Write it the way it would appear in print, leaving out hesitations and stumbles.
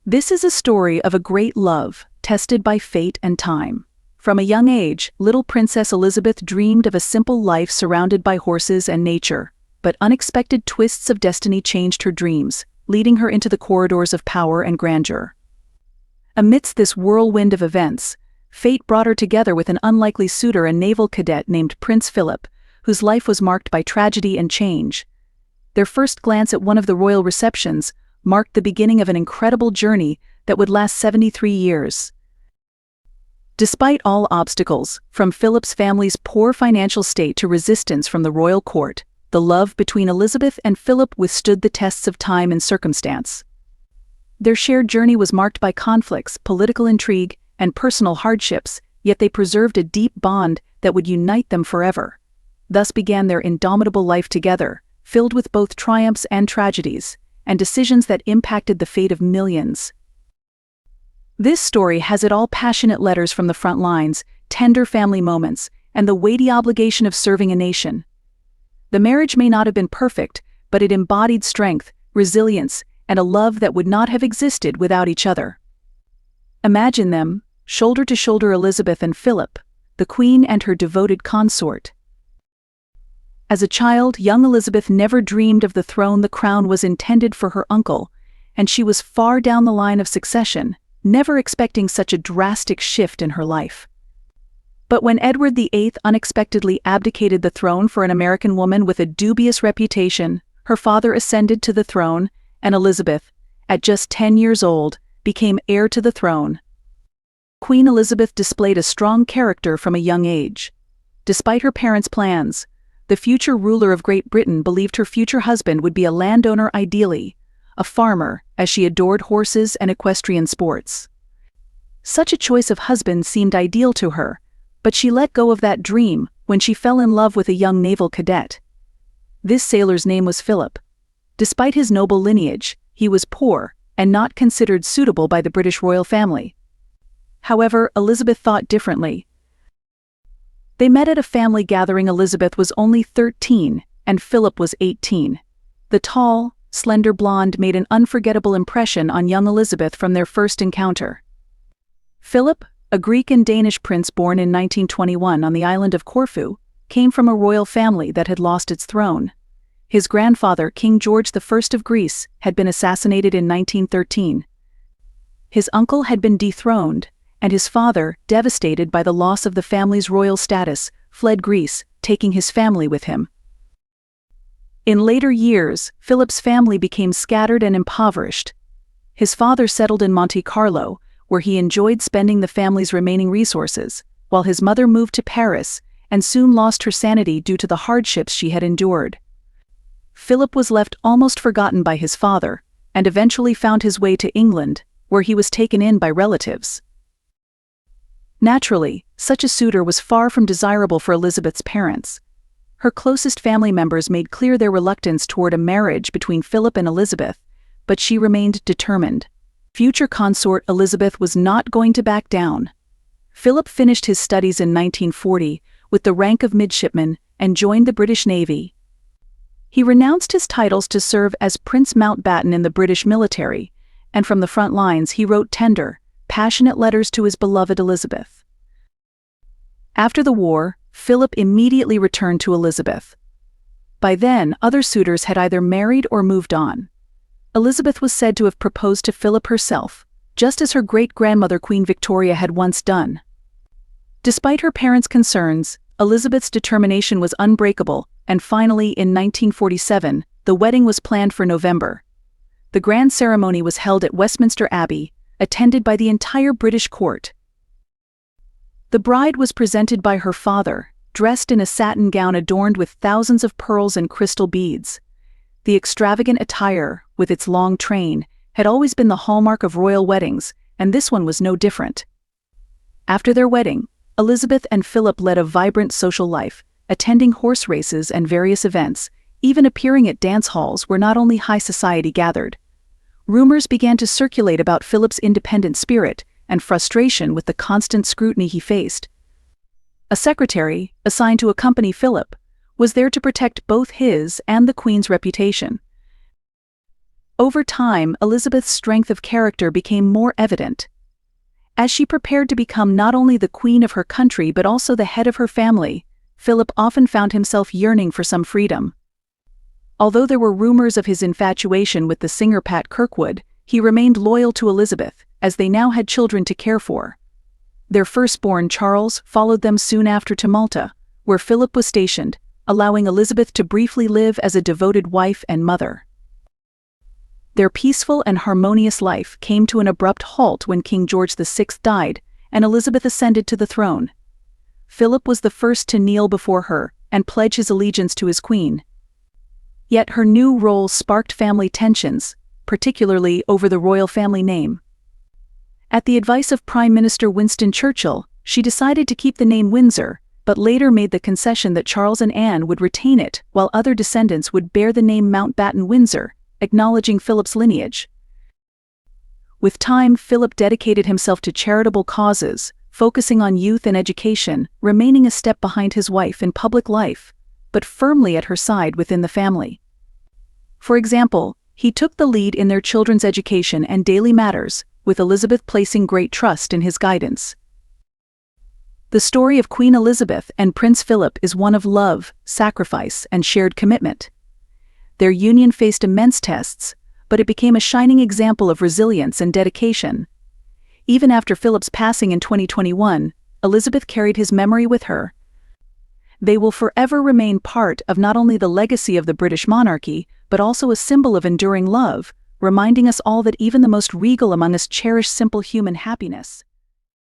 This is a story of a great love, tested by fate and time. From a young age, little Princess Elizabeth dreamed of a simple life surrounded by horses and nature, but unexpected twists of destiny changed her dreams, leading her into the corridors of power and grandeur. Amidst this whirlwind of events, fate brought her together with an unlikely suitor, a naval cadet named Prince Philip, whose life was marked by tragedy and change. Their first glance at one of the royal receptions marked the beginning of an incredible journey that would last 73 years. Despite all obstacles, from Philip's family's poor financial state to resistance from the royal court, the love between Elizabeth and Philip withstood the tests of time and circumstance. Their shared journey was marked by conflicts, political intrigue, and personal hardships, yet they preserved a deep bond that would unite them forever. Thus began their indomitable life together, filled with both triumphs and tragedies, and decisions that impacted the fate of millions. This story has it all: passionate letters from the front lines, tender family moments, and the weighty obligation of serving a nation. The marriage may not have been perfect, but it embodied strength, resilience, and a love that would not have existed without each other. Imagine them, shoulder to shoulder, Elizabeth and Philip, the Queen and her devoted consort. As a child, young Elizabeth never dreamed of the throne. The crown was intended for her uncle, and she was far down the line of succession, never expecting such a drastic shift in her life. But when Edward VIII unexpectedly abdicated the throne for an American woman with a dubious reputation, her father ascended to the throne, and Elizabeth, at just 10 years old, became heir to the throne. Queen Elizabeth displayed a strong character from a young age. Despite her parents' plans, the future ruler of Great Britain believed her future husband would be a landowner, ideally a farmer, as she adored horses and equestrian sports. Such a choice of husband seemed ideal to her, but she let go of that dream when she fell in love with a young naval cadet. This sailor's name was Philip. Despite his noble lineage, he was poor and not considered suitable by the British royal family. However, Elizabeth thought differently. They met at a family gathering. Elizabeth was only 13, and Philip was 18. The tall, slender blonde made an unforgettable impression on young Elizabeth from their first encounter. Philip, a Greek and Danish prince born in 1921 on the island of Corfu, came from a royal family that had lost its throne. His grandfather, King George I of Greece, had been assassinated in 1913. His uncle had been dethroned, and his father, devastated by the loss of the family's royal status, fled Greece, taking his family with him. In later years, Philip's family became scattered and impoverished. His father settled in Monte Carlo, where he enjoyed spending the family's remaining resources, while his mother moved to Paris and soon lost her sanity due to the hardships she had endured. Philip was left almost forgotten by his father, and eventually found his way to England, where he was taken in by relatives. Naturally, such a suitor was far from desirable for Elizabeth's parents. Her closest family members made clear their reluctance toward a marriage between Philip and Elizabeth, but she remained determined. Future consort Elizabeth was not going to back down. Philip finished his studies in 1940 with the rank of midshipman and joined the British Navy. He renounced his titles to serve as Prince Mountbatten in the British military, and from the front lines he wrote tender, passionate letters to his beloved Elizabeth. After the war, Philip immediately returned to Elizabeth. By then, other suitors had either married or moved on. Elizabeth was said to have proposed to Philip herself, just as her great-grandmother Queen Victoria had once done. Despite her parents' concerns, Elizabeth's determination was unbreakable, and finally, in 1947, the wedding was planned for November. The grand ceremony was held at Westminster Abbey, attended by the entire British court. The bride was presented by her father, dressed in a satin gown adorned with thousands of pearls and crystal beads. The extravagant attire, with its long train, had always been the hallmark of royal weddings, and this one was no different. After their wedding, Elizabeth and Philip led a vibrant social life, attending horse races and various events, even appearing at dance halls where not only high society gathered. Rumors began to circulate about Philip's independent spirit and frustration with the constant scrutiny he faced. A secretary, assigned to accompany Philip, was there to protect both his and the Queen's reputation. Over time, Elizabeth's strength of character became more evident. As she prepared to become not only the queen of her country but also the head of her family, Philip often found himself yearning for some freedom. Although there were rumors of his infatuation with the singer Pat Kirkwood, he remained loyal to Elizabeth, as they now had children to care for. Their firstborn, Charles, followed them soon after to Malta, where Philip was stationed, allowing Elizabeth to briefly live as a devoted wife and mother. Their peaceful and harmonious life came to an abrupt halt when King George VI died and Elizabeth ascended to the throne. Philip was the first to kneel before her and pledge his allegiance to his queen. Yet her new role sparked family tensions, particularly over the royal family name. At the advice of Prime Minister Winston Churchill, she decided to keep the name Windsor, but later made the concession that Charles and Anne would retain it while other descendants would bear the name Mountbatten-Windsor, acknowledging Philip's lineage. With time, Philip dedicated himself to charitable causes, focusing on youth and education, remaining a step behind his wife in public life, but firmly at her side within the family. For example, he took the lead in their children's education and daily matters, with Elizabeth placing great trust in his guidance. The story of Queen Elizabeth and Prince Philip is one of love, sacrifice, and shared commitment. Their union faced immense tests, but it became a shining example of resilience and dedication. Even after Philip's passing in 2021, Elizabeth carried his memory with her. They will forever remain part of not only the legacy of the British monarchy, but also a symbol of enduring love, reminding us all that even the most regal among us cherish simple human happiness.